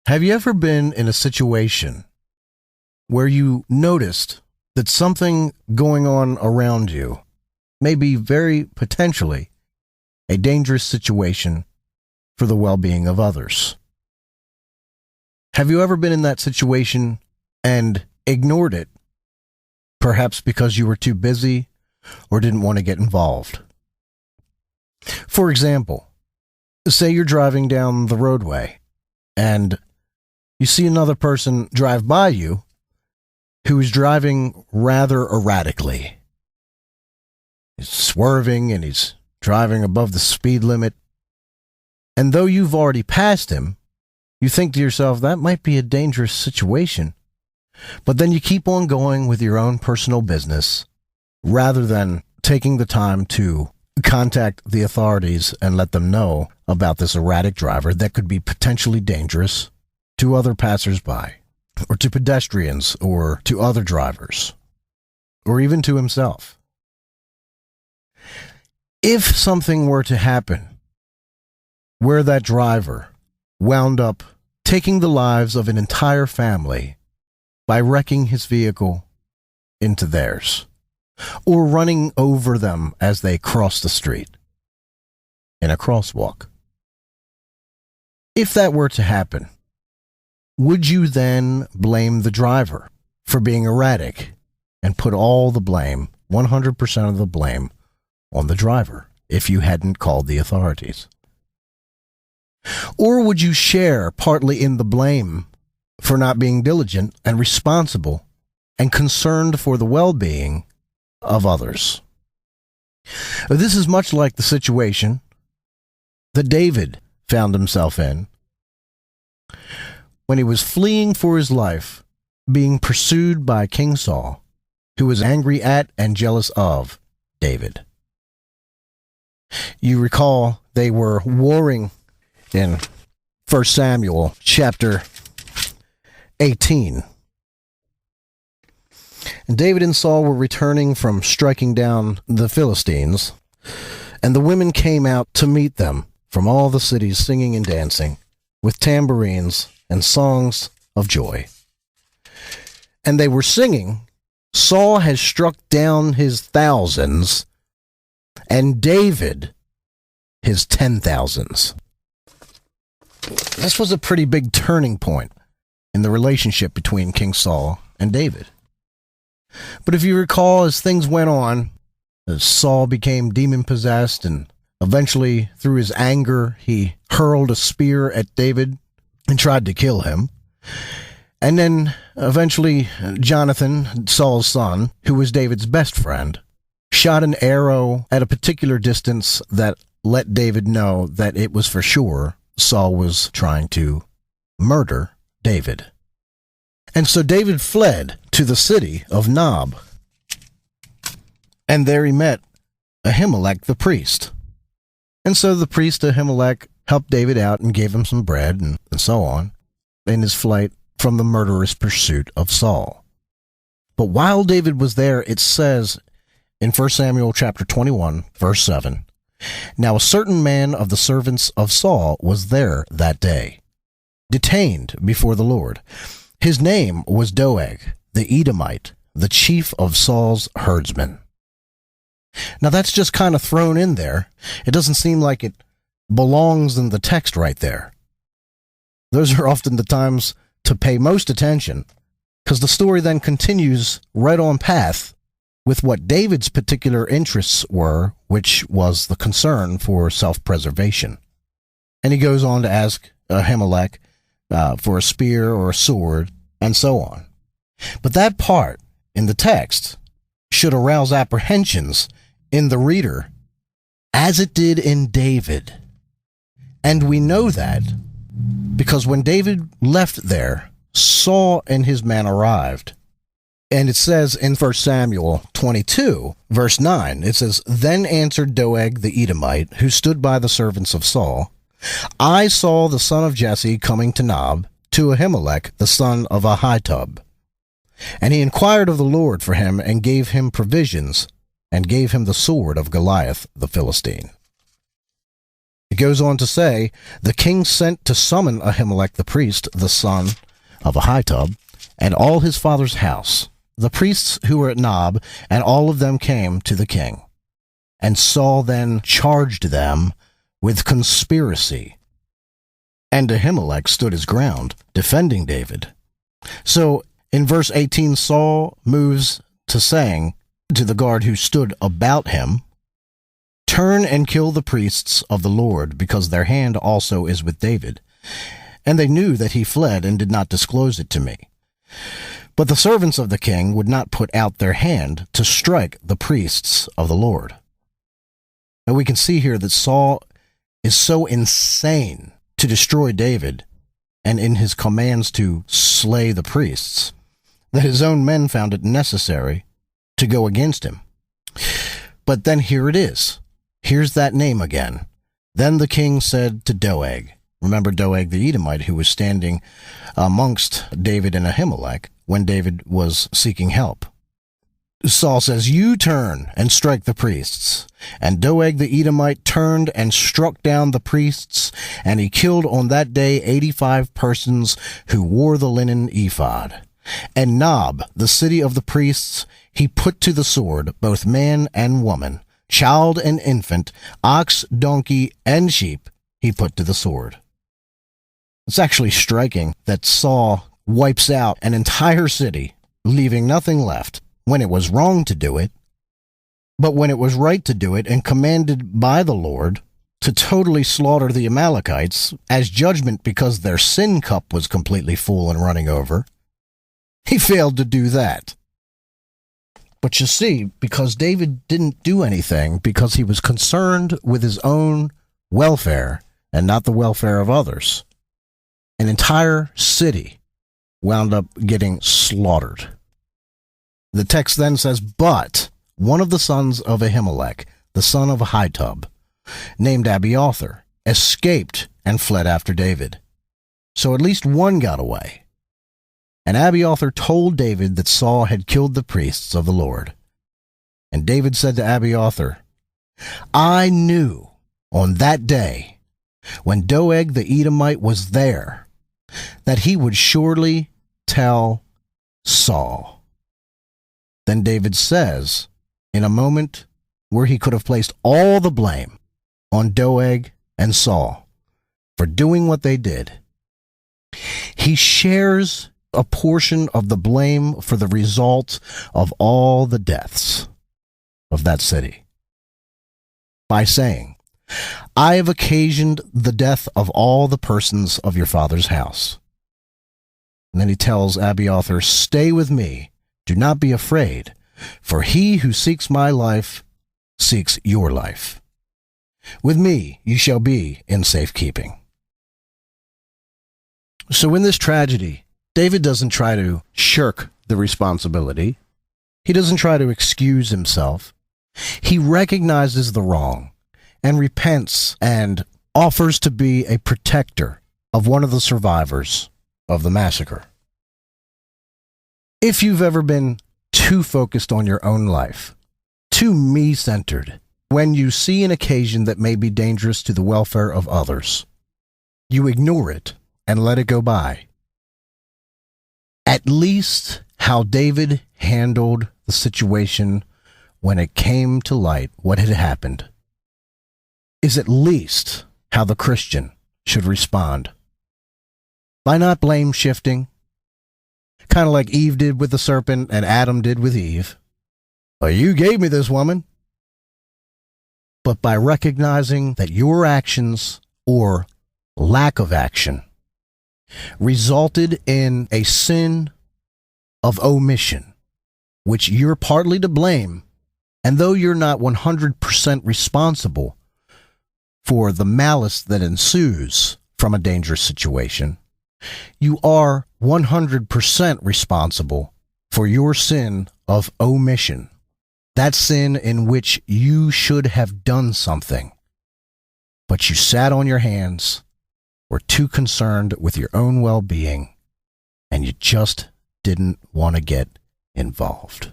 Have you ever been in a situation where you noticed that something going on around you may be very potentially a dangerous situation for the well-being of others? Have you ever been in that situation and ignored it, perhaps because you were too busy or didn't want to get involved? For example, say you're driving down the roadway and you see another person drive by you who is driving rather erratically. He's swerving and he's driving above the speed limit. And though you've already passed him, you think to yourself, that might be a dangerous situation. But then you keep on going with your own personal business rather than taking the time to contact the authorities and let them know about this erratic driver that could be potentially dangerous to other passersby, or to pedestrians, or to other drivers, or even to himself. If something were to happen where that driver wound up taking the lives of an entire family by wrecking his vehicle into theirs, or running over them as they cross the street in a crosswalk, if that were to happen, would you then blame the driver for being erratic and put all the blame, 100% of the blame, on the driver if you hadn't called the authorities? Or would you share partly in the blame for not being diligent and responsible and concerned for the well-being of others? This is much like the situation that David found himself in when he was fleeing for his life, being pursued by King Saul, who was angry at and jealous of David. You recall they were warring in 1 Samuel chapter 18. And David and Saul were returning from striking down the Philistines, and the women came out to meet them from all the cities, singing and dancing, with tambourines and songs of joy. And they were singing, Saul has struck down his thousands, and David his 10,000s. This was a pretty big turning point in the relationship between King Saul and David. But if you recall, as things went on, as Saul became demon-possessed, and eventually, through his anger, he hurled a spear at David and tried to kill him. And then, eventually, Jonathan, Saul's son, who was David's best friend, shot an arrow at a particular distance that let David know that it was for sure Saul was trying to murder David. And so David fled to the city of Nob, and there he met Ahimelech the priest. And so the priest Ahimelech helped David out and gave him some bread and so on in his flight from the murderous pursuit of Saul. But while David was there, it says in 1 Samuel chapter 21, verse 7, Now a certain man of the servants of Saul was there that day, detained before the Lord. His name was Doeg, the Edomite, the chief of Saul's herdsmen. Now that's just kind of thrown in there. It doesn't seem like it belongs in the text right there. Those are often the times to pay most attention, because the story then continues right on path with what David's particular interests were, which was the concern for self-preservation. And he goes on to ask Ahimelech for a spear or a sword, and so on. But that part in the text should arouse apprehensions in the reader, as it did in David. And we know that because when David left there, Saul and his men arrived. And it says in 1 Samuel 22, verse 9, it says, Then answered Doeg the Edomite, who stood by the servants of Saul, I saw the son of Jesse coming to Nob, to Ahimelech the son of Ahitub. And he inquired of the Lord for him, and gave him provisions, and gave him the sword of Goliath the Philistine. It goes on to say, the king sent to summon Ahimelech the priest, the son of Ahitub, and all his father's house, the priests who were at Nob, and all of them came to the king. And Saul then charged them with conspiracy. And Ahimelech stood his ground, defending David. So in verse 18, Saul moves to saying to the guard who stood about him, turn and kill the priests of the Lord, because their hand also is with David. And they knew that he fled and did not disclose it to me. But the servants of the king would not put out their hand to strike the priests of the Lord. And we can see here that Saul is so insane to destroy David and in his commands to slay the priests that his own men found it necessary to go against him. But then here it is. Here's that name again. Then the king said to Doeg, remember Doeg the Edomite, who was standing amongst David and Ahimelech when David was seeking help. Saul says, you turn and strike the priests. And Doeg the Edomite turned and struck down the priests, and he killed on that day 85 persons who wore the linen ephod. And Nob, the city of the priests, he put to the sword, both man and woman, child and infant, ox, donkey, and sheep, he put to the sword. It's actually striking that Saul wipes out an entire city, leaving nothing left, when it was wrong to do it, but when it was right to do it and commanded by the Lord to totally slaughter the Amalekites as judgment because their sin cup was completely full and running over, he failed to do that. But you see, because David didn't do anything because he was concerned with his own welfare and not the welfare of others, an entire city wound up getting slaughtered. The text then says, but one of the sons of Ahimelech, the son of Ahitub, named Abiathar, escaped and fled after David. So at least one got away. And Abiathar told David that Saul had killed the priests of the Lord. And David said to Abiathar, I knew on that day, when Doeg the Edomite was there, that he would surely tell Saul. Then David says, in a moment where he could have placed all the blame on Doeg and Saul for doing what they did, he shares a portion of the blame for the result of all the deaths of that city by saying, I have occasioned the death of all the persons of your father's house. And then he tells Abiathar, stay with me. Do not be afraid, for he who seeks my life seeks your life. With me you shall be in safekeeping. So in this tragedy, David doesn't try to shirk the responsibility. He doesn't try to excuse himself. He recognizes the wrong and repents and offers to be a protector of one of the survivors of the massacre. If you've ever been too focused on your own life, too me-centered, when you see an occasion that may be dangerous to the welfare of others, you ignore it and let it go by. At least how David handled the situation when it came to light what had happened is at least how the Christian should respond. By not blame shifting, kind of like Eve did with the serpent and Adam did with Eve. Well, you gave me this woman. But by recognizing that your actions or lack of action resulted in a sin of omission, which you're partly to blame, and though you're not 100% responsible for the malice that ensues from a dangerous situation, you are 100% responsible for your sin of omission, that sin in which you should have done something, but you sat on your hands, were too concerned with your own well-being, and you just didn't want to get involved.